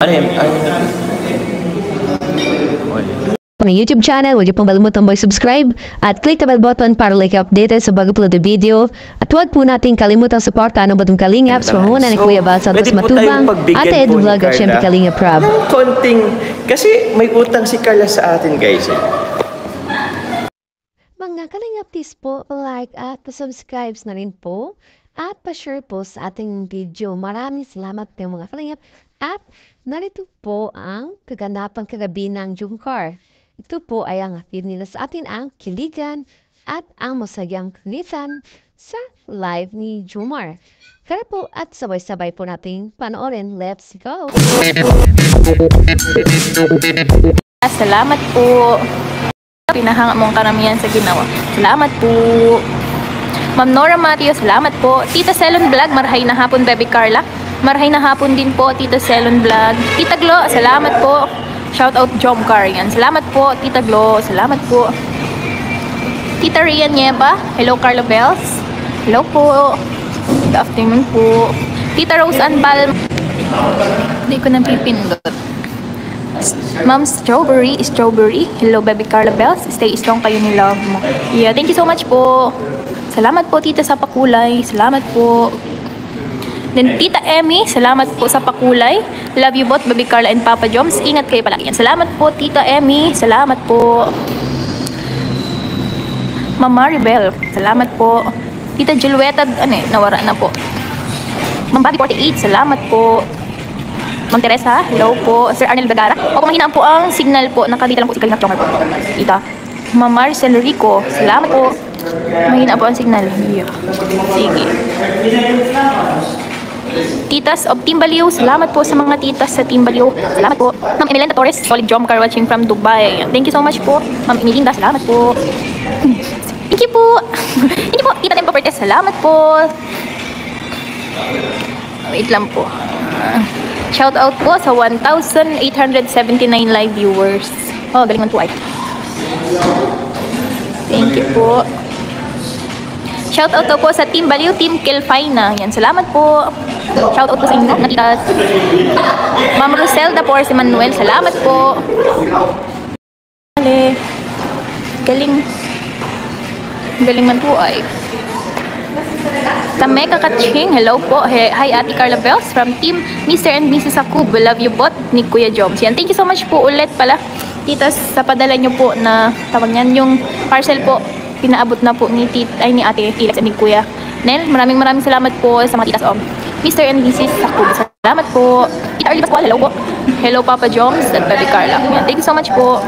Ano yun? Ang YouTube channel, huwag niyo pong balimutang mag-subscribe at click the bell button para like updated sa bago-upload na video. At huwag po natin kalimutang suportahan ang Batong Kalingap sa panguna ni Kuya Bal Santos Matubang, Ate Edu Vlog at syempre Kalingap Rob. Konting, kasi may utang si Carla sa atin guys. Mga Kalingap, please po like at pa-subscribe na rin po at pa-share po sa ating video. Maraming salamat po mga Kalingap. At narito po ang kaganapan kagabi ng Jungkar. Ito po ay ang hatid nila sa atin ang kiligan at ang masayang kulitan sa live ni Jomar. Kaya po at sabay-sabay po nating panoorin. Let's go! Salamat po. Pinahanga mong karamihan sa ginawa. Salamat po. Ma'am Nora Mateo, salamat po. Tita Selon Vlog, marahay na hapon, Baby Carla. Marahay na hapon din po, Tita Selon Vlog. Tita Glo, salamat po. Shout out Jomcar yan. Salamat po, Tita Glo. Salamat po. Tita Rian Nieva. Hello, Carla Bells. Hello po. Good afternoon po. Tita Rose Ann Palma. Hindi ko nang pipindot. Ma'am Strawberry. Hello, Baby Carla Bells. Stay strong kayo ni love mo. Yeah, thank you so much po. Salamat po, Tita sa pakulay. Salamat po. Then, Tita Emmy, salamat po sa pakulay. Love you both, Baby Carla and Papa Joms. Ingat kayo palagi. Salamat po, Tita Emmy. Salamat po. Mama Rebel, salamat po. Tita Julieta, nawara na po. Ma'am Bobby 48, salamat po. Ma'am Teresa, hello po. Sir Arnel Bagara. O kung mahina po ang signal po, nakadita lang po si Kalingap Jonger po. Tita. Ma'am Marcel Rico, salamat po. Mahina po ang signal. Yeah. Sige. Titas of Team Baliw, salamat po sa mga titas sa Team Baliw. Salamat po. Ma'am Emelinda Torres, solid Jomcar watching from Dubai. Thank you so much po. Ma'am Emelinda, salamat po. Thank you po. Thank you po. Tita Tempo Pertes, salamat po. Wait lang po. Shout out po sa 1,879 live viewers. Oh, galingan po ay. Thank you po. Shout out po sa Team Baliw, Team Kelfaina. Yan, salamat po. Shout out po sa inyo, natitas. Ma'am Roselda po, si Manuel, salamat po. Galing. Galing man po ay. Tameka Kaching, hello po. Hi, Ate Carla Bells from Team Mr. and Mrs. Akub. We love you both ni Kuya Joms. Yan, thank you so much po ulit pala. Titas, sa padala nyo po na tawag niyan, yung parcel po. Pinaabot na po ni Ate Ilex at ni Kuya Nel. Maraming salamat po sa mga titas Mr. and Mrs. Sakub. Salamat po. Tita Arlie Pascual, hello po. Hello Papa Joms at Baby Carla. Thank you so much po.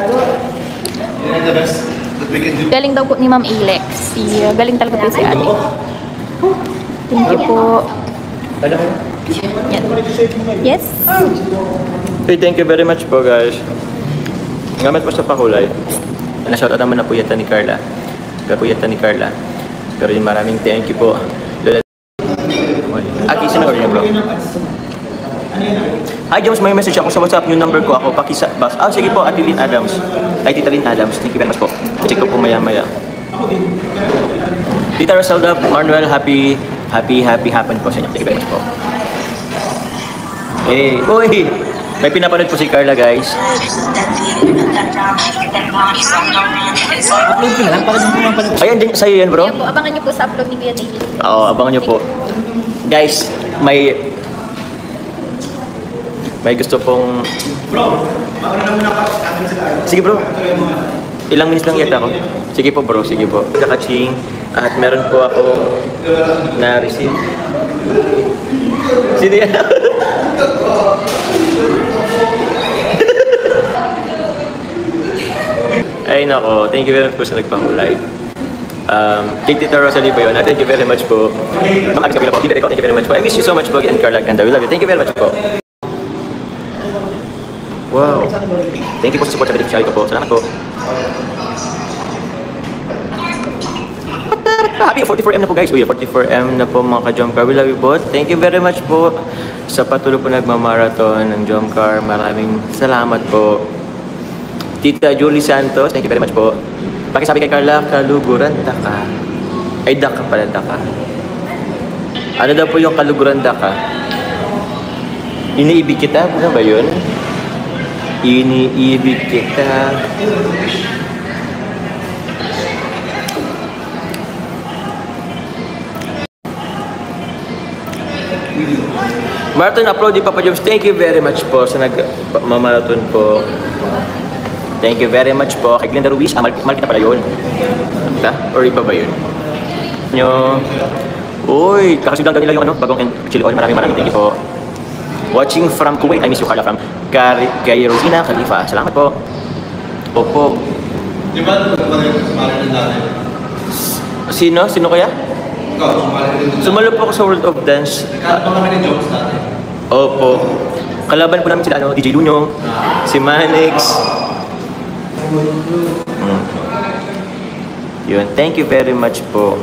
Galing daw po ni Ma'am Ilex. Galing talaga po si Ate. Thank you po. Yes. Okay, thank you very much po guys. Ngamat po sa pakulay. Na-shoutout naman na po yata ni Carla. Pero yung maraming thank you po. Sino ka rin bro? Hi Joms, may message ako sa WhatsApp. Yung number ko ako, pakisabas. Sige po, Ate Lynn Adams. Ay, Tita Lynn Adams. Thank you very much po. Check ko po maya-maya. Tita Rosalda, Manuel, happy happen po sa inyo. Thank you very much po. Uy! May pinapanood po si Carla guys. Ayan din sa'yo yan bro? Ayan po, abangan nyo po sa upload ni Kuya David. Oo, abangan nyo po. Guys, may gusto pong... Sige bro. Ilang minutes lang yata ako. Sige po bro, sige po. Kakaching. At meron po ako na-receive. Sino yan? Ay nako, thank you very much po sa nagpakulay. Kay Tita Rosalie po yun. Thank you very much po. Thank you very much po. I miss you so much po again, Carla Ganda. We love you. Thank you very much po. Wow. Thank you po sa support sa video channel ko po. Salamat po. Happy 44M na po guys. 44M na po mga ka-Jomcar. We love you both. Thank you very much po sa patuloy po nagmamarathon ng Jomcar. Maraming salamat po. Tita Julie Santos, thank you very much po. Pakisabi kay Carla, kaluguran daka. Ay, daka pala, daka. Ano daw po yung kaluguran daka? Iniibig kita? Ano ba yun? Iniibig kita. Marathon upload di Papa Joms. Thank you very much po sa nag-marathon po. Thank you very much po. Kay Glenda Ruiz, mal kita pala yun. Or iba ba yun? Uy, kakasudang daw nila yung bagong chili oil. Maraming thank you po. Watching from Kuwait. I miss you, Carla, from kay Rosina Khalifa. Salamat po. Opo. Di ba sumali rin dati? Sino? Sino kaya? Ikaw, sumali rin dati. Sumalo po ako sa World of Dance. Nagkaroon pa kami ng jokes dati. Opo. Kalaban po namin sila, DJ Lunyong, si Manix. Yun, thank you very much po.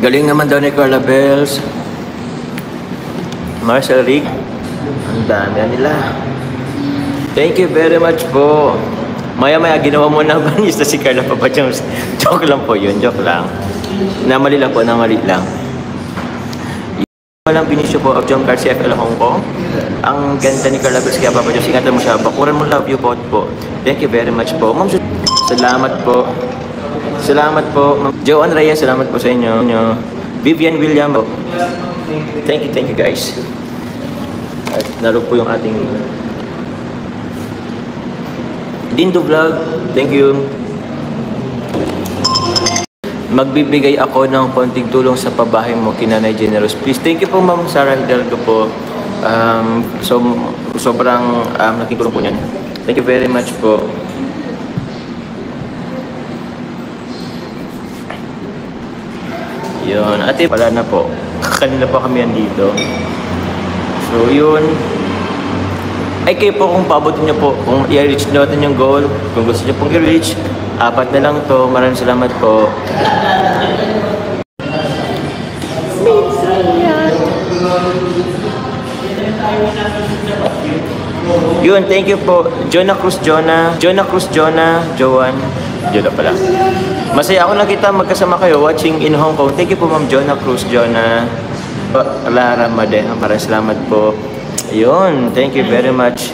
Galing naman daw ni Carla Bells. Marcel Rig. Ang dami nila. Thank you very much po. Maya-maya ginawa mo na banista si Carla Papa Jones. Joke lang po yun, joke lang. Namali lang po, namali lang. Walang binisyo po of John Car CFL Hong Kong. Ang ganda ni Carla Bells kaya Papa Jones. Ingatan mo siya. Bakuran mo, love you po. Thank you very much po. Ma'am, salamat po. Salamat po. Joanne Reyes, salamat po sa inyo. Vivian William. Thank you guys. At narog po yung ating Dindo Vlog. Thank you. Magbibigay ako ng konting tulong sa pabahay mo, Kinanay Generous. Please, thank you po Ma'am Sarah Hidalgo po. Sobrang laking tulong po niyan. Thank you very much po. Yun. Ate, wala na po. Kanina pa kami andito. So, yun. Ay, kayo po kung paabotin nyo po. Kung i-reach natin yung goal. Kung gusto nyo pong i-reach. 4 na lang to. Maraming salamat po. Yun, thank you po. Jonah Cruz Jonah. Joan pala. Masaya ako nakita magkasama kayo watching in Hong Kong. Thank you po Ma'am Jonah Cruz Jonah. Lara Madeha, maraming salamat po. Yun, thank you very much.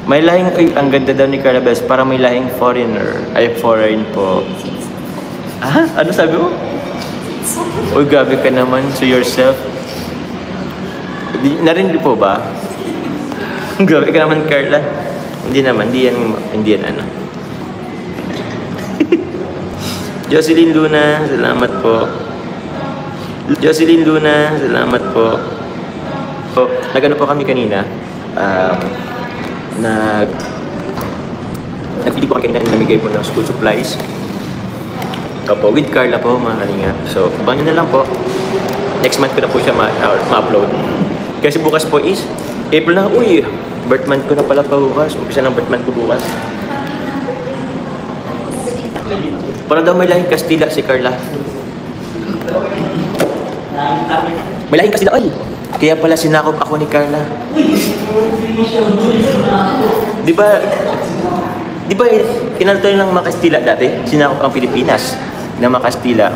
May lahing, ang ganda daw ni Carla Bells, para may lahing foreigner. Ay, foreign po. Ah, ano sabi mo? Uy, gabi ka naman to yourself. Narinig po ba? Gabi ka naman, Carla. Hindi naman, hindi yan ano. Jocelyn Luna, salamat po. Jocelyn Luna, salamat po. So, nag-ano po kami kanina. Nagpili po kami kanina, namigay po ng school supplies. Opo, with Carla po, mga kalingap. So, abangan na lang po. Next month ko na po siya ma-upload. Kasi bukas po is April na. Uy, birth month ko na pala pa bukas. Umpisa ng birth month ko bukas. Para daw may lahing Kastila si Carla. May lahing Kastila. Ay! Kaya pala sinakop ako ni Carla. Di ba kinalto ng mga Kastila dati? Sinakop ang Pilipinas na mga Kastila.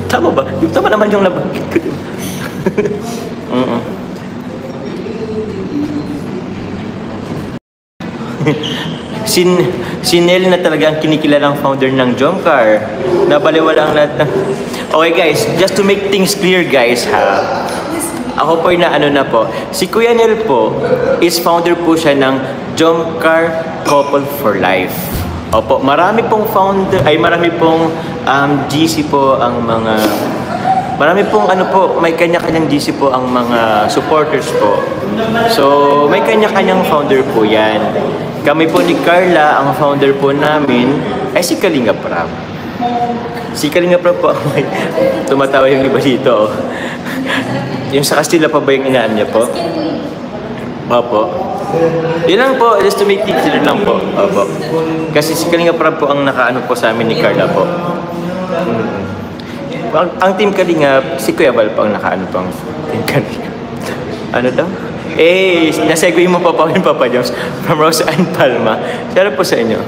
Tama ba? Tama naman yung nabanggit ko. Si Nel na talaga ang kinikilalang founder ng Jomcar. Nabaliwala ang lahat ng... Okay guys, just to make things clear guys ha. Ako po na ano na po. Si Kuya Nel po is founder po siya ng Jomcar Couple for Life. Opo, marami pong founder, ay marami pong GC po ang mga... Marami pong ano po, may kanya-kanyang GC po ang mga supporters po. So, may kanya-kanyang founder po yan. Kami po ni Carla, ang founder po namin, ay si Kalinga Prab. Si Kalinga Prab po, tumatawa yung iba dito. Yung sa Kastila pa ba yung inaan niya po? Opo. Yun lang po, just to make things clear lang po. Opo. Kasi si Kalinga Prab po ang nakaano po sa amin ni Carla po. Ang team Kalinga, si Kuya Bal po ang nakaano po ang team Kalinga. Ano daw? Eh, nasegue mo pa pa rin Papa Jones from Rosa and Palma. Share po sa inyo.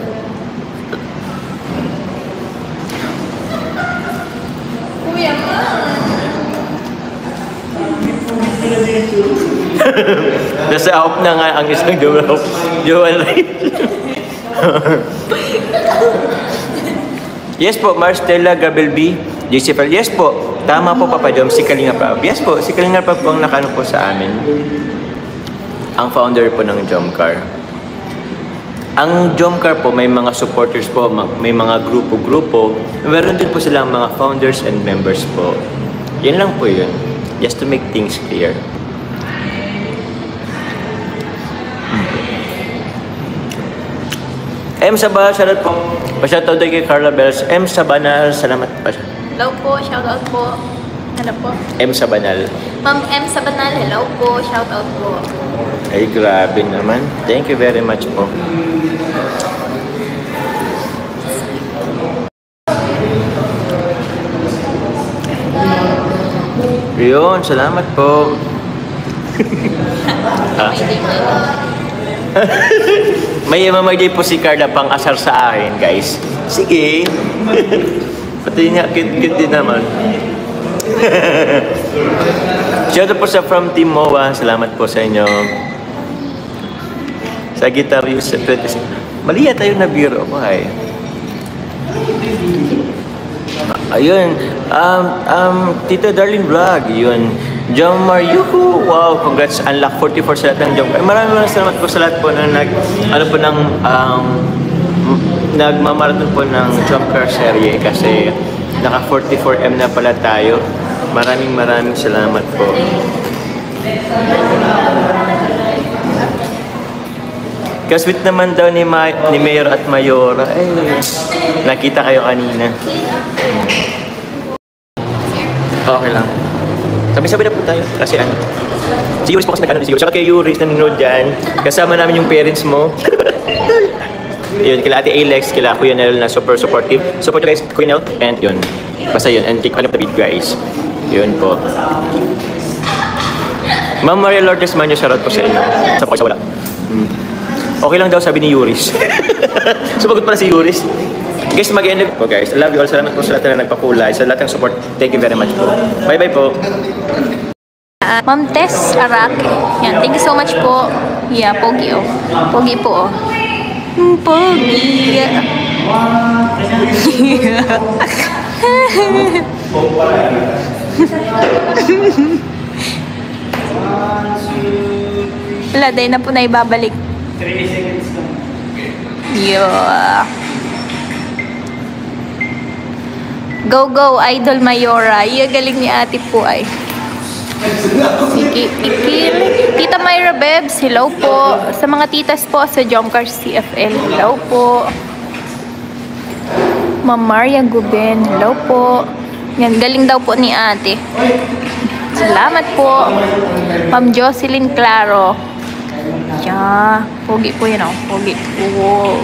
Kuya, Nasa off na nga ang isang dual rate. Yes po, Marstella Gabel B. JC Fel. Yes po. Tama po, Papa Jom. Si Kalinga pa. Yes po. Si Kalinga pa po ang nakano po sa amin. Ang founder po ng Jomcar. Ang Jomcar po, may mga supporters po, may mga grupo-grupo. Meron din po silang mga founders and members po. Yan lang po yun. Just to make things clear. M. Sabanal, shoutout po. Pa-shoutout din kay Carla Bells. M. Sabanal, salamat pa siya. Hello po, shoutout po. Ano po? M. Sabanal. Ma'am M. Sabanal, hello po, shoutout po. Ay, grabe naman. Thank you very much po. Yun, salamat po. May mamagay po si Carla pang asar sa akin, guys. Sige. Pati nga, cute din naman. Shout out po sa from Team MOA. Salamat po sa inyo. Sa Guitar Use 26. Mali tayo na biro ko ay. Ayun. Tita Darlene Vlog. Yun. Jomar, yuhu! Wow, congrats. Unlock 44 sa lahat ng Jomcar. Maraming salamat po sa lahat po na nagmamarathon po ng Jomcar serye kasi naka 44M na pala tayo. Maraming salamat po. Kasweet naman daw ni Mayor at Mayora. Ay, nakita kayo kanina. Okay lang. Sabi-sabi na po tayo kasi ano. Si Yuris po kasi nag-ano si Yuris. Saka kay Yuris nanonood dyan. Kasama namin yung parents mo. Yun, kila Ate Alex, kila Kuya Nel na super supportive. Support guys, Kuya Nel. And yun. Basta yun. And take one of the big guys. Yun po. Ma'am Maria Lourdes Manyo, shoutout po sa inyo. Sa po wala. Okay lang daw sabi ni Yuris. Sumagot pala si Yuris. Guys, mag-end po guys. I love you all. Salamat po sa lahat na nagpakulay. Sa lahat ng support. Thank you very much po. Bye-bye po. Ma'am Tess Arake. Yan, thank you so much po. Yeah, pogi oh. Pogi po oh. Pogi. Wala, dahil na po na ibabalik. 3 seconds lang. Yeah. Go, Idol Mayora. Galing ni ate po ay. Sige, Ikil. Tita Myra Bebs, hello po. Sa mga titas po sa Jomcar CFL, hello po. Ma'am Maria Guben, hello po. Yan, galing daw po ni ate. Salamat po. Ma'am Jocelyn Claro. Yeah, pogi po yan oh. Pogi po.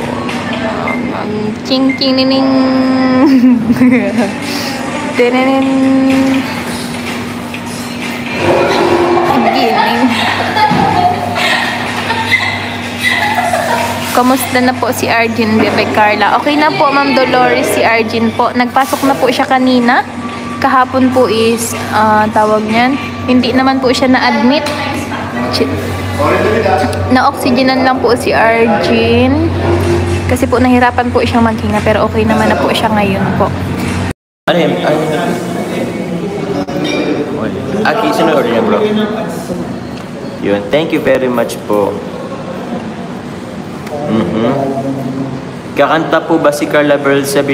Ching ching nining. Tenen. Giling. Kamusta na po si Arjun Bebe Carla? Okay na po Ma'am Dolores si Arjun po. Nagpasok na po siya kanina. Kahapon po is tawag niyan. Hindi naman po siya na-admit. Na-oxygenan lang po si Arjun. Kasi po nahirapan po siyang maghinga pero okay naman na po siya ngayon po. Ano yun? Aki, sino order niya bro? Yun, thank you very much po. Kakanta po ba si Carla Berl sa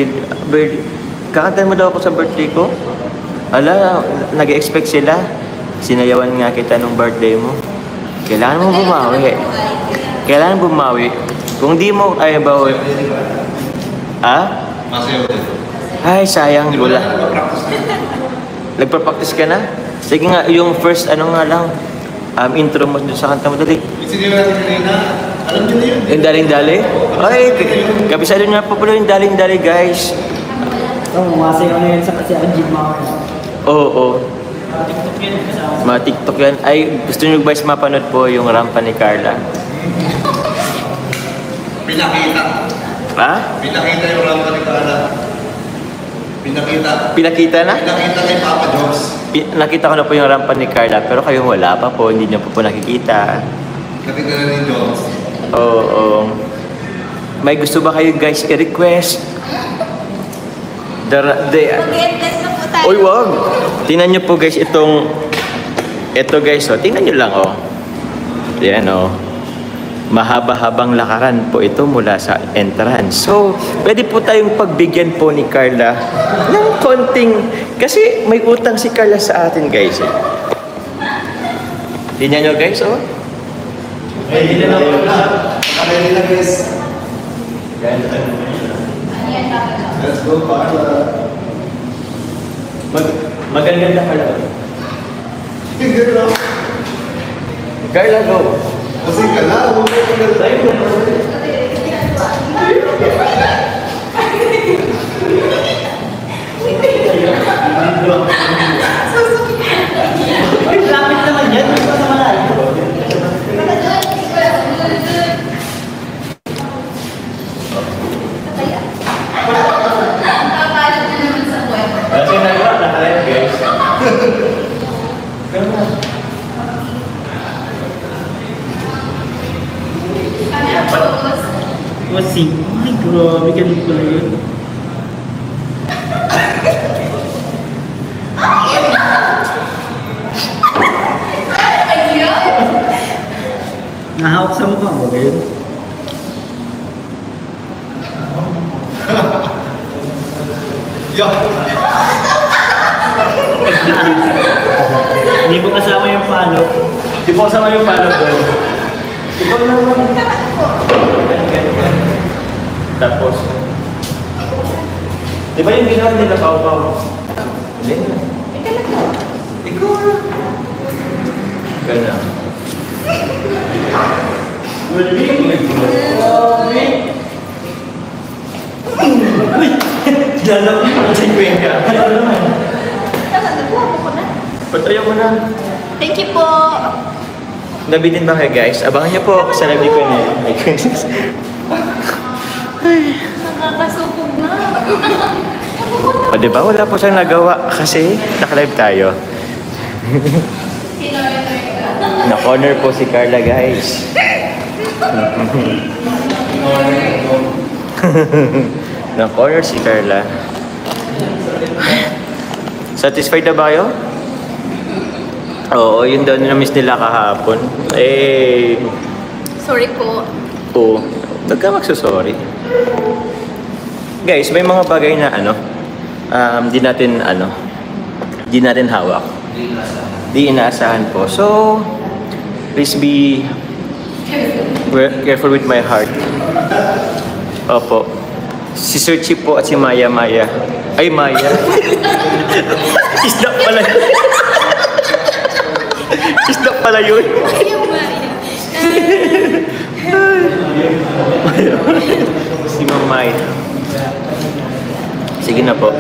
kakanta mo daw ako sa birthday ko? Ala, nag-expect sila. Sinayawan nga kita nung birthday mo. Kailangan mo bumawi. Kailangan bumawi. Kung di mo ay bawi. Ay, sayang wala. Nagpa-practice ka na? Sige nga, yung first ano nga lang, intro mo sa kanta mo dali. Alam niyo na yun. Yung daling-dali? Ay, kabisado niya pa pala yung daling-dali, guys. Masayaw na yan sa kasi ang gym mga. Oo. Mga TikTok yan. Ay, gusto nyo guys mapanood po yung rampa ni Carla. Pinakita. Ha? Pinakita yung rampa ni Carla. Pinakita. Pinakita na? Pinakita kay Papa Jones. nakita ko na po yung rampa ni Carla, pero kayo wala pa po, hindi niyo po nakikita. Nakita na ni Jones. Oo. May gusto ba kayo guys i-request? Mag-endless na po tayo. Uy, wag! Tingnan niyo po guys ito guys, oh. Tingnan niyo lang, oh. Yan, oh. Mahaba-habang lakaran po ito mula sa entrance. So, pwede po tayong pagbigyan po ni Carla ng konting... Kasi may utang si Carla sa atin, guys. Eh. Tingnan nyo, guys, oh. Ready na guys. Let's go, Carla. Maganda Carla. Girl, Carla, go. kasi ka na. Lapit naman yan. Hindi pa sa malayo. Kasi nagawa, nakalive, guys. Wasing. Ay, grabe. Ganun pala yun. Nahawak sa mukha mo, ganyan. Yeah. Hindi mo kasama yung palo. Di po kasama yung palo ko. Di po naman. Tapos, di ba yung ginawa nila pao-pao? Hindi na. Ikaw na. Gana. Dalaw yung sigwin ka. Ano naman? Patayo mo na. Thank you po. Nabitin ba kayo guys? Abangan niyo po sa live ko na. Nakakasupog na. O diba? Wala po siyang nagawa kasi naka-live tayo. Na-corner po si Carla guys. Na-corner si Carla. Satisfied na ba kayo? Oo, yun daw na-miss nila kahapon. Eh, Sorry po. oo. Huwag ka magsusorry. Guys, may mga bagay na di natin hawak. Di inaasahan po. So, please be careful with my heart. Opo. Si Sir Chip po at si Maya. Ay, Maya. Isda pala. Isda pala yun. Si Mamay. Sige na po.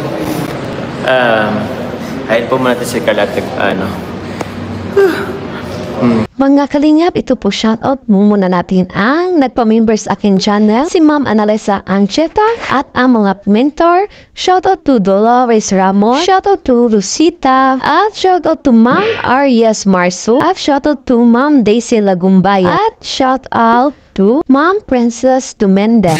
Hayaan po muna natin si Kalatag, Mga kalingap, ito po shoutout muna natin ang nagpa-member sa akin channel, si Ma'am Analisa Ancheta at ang mga mentor. Shoutout to Dolores Ramos, shoutout to Rosita, at shoutout to Ma'am Arias Marso, at shoutout to Ma'am Daisy Lagumbay, at shoutout to Ma'am Princess Dumende.